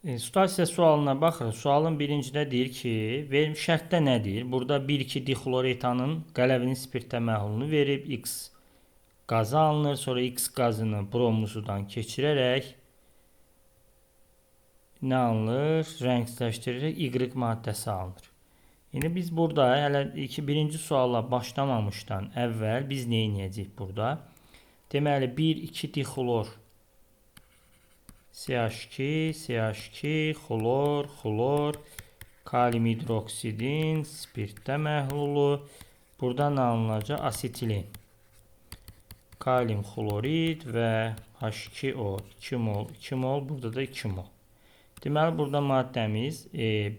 Situasiya sualına baxırıq. Sualın birincidə deyir ki, verilmiş şərtdə nə deyir? Burada 1,2 dixloretanın qələvinin spirtə məhlulunu verib, X qazı alınır, sonra X qazını bromlu sudan keçirərək nə alınır? Rəngsləşdirərək Y maddəsi alınır. İndi biz burada hələ birinci sualla başlamamışdan əvvəl biz nə edəcəyik burada? Deməli 1,2 dixlor CH2, CH2, xlor, xlor, kalium hidroksidin, spirtdə məhlulu. Buradan alınacaq asetilin. Kalium xlorid və H2O 2 mol, 2 mol, burada da 2 mol. Deməli, burada maddəmiz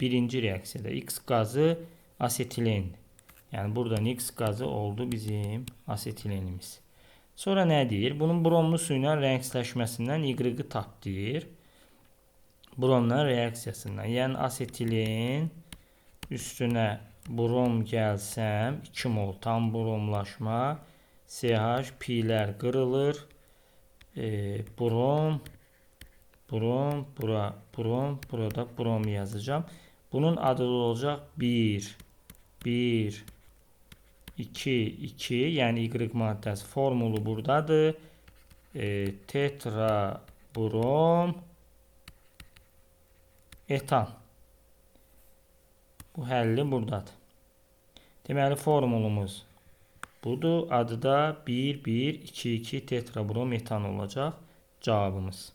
birinci reaksiyada X qazı asetilindir. Yəni, buradan X qazı oldu bizim asetilinimiz. Sonra nə deyir? Bunun bromlu su ilə rəngsləşməsindən Y-ı tap deyir. Bromla reaksiyasından. Yəni asetilin üstünə brom gəlsəm 2 mol tam bromlaşma. CH, pi'lər qırılır. Brom, burada brom yazacağım. Bunun adı olacaq 1, 2, yəni Y maddəsi formulu buradadır. Tetra brom etan. Bu həlli buradadır. Deməli formulumuz budur. Adı da 1, 2 tetra brom etan olacaq cavabımız.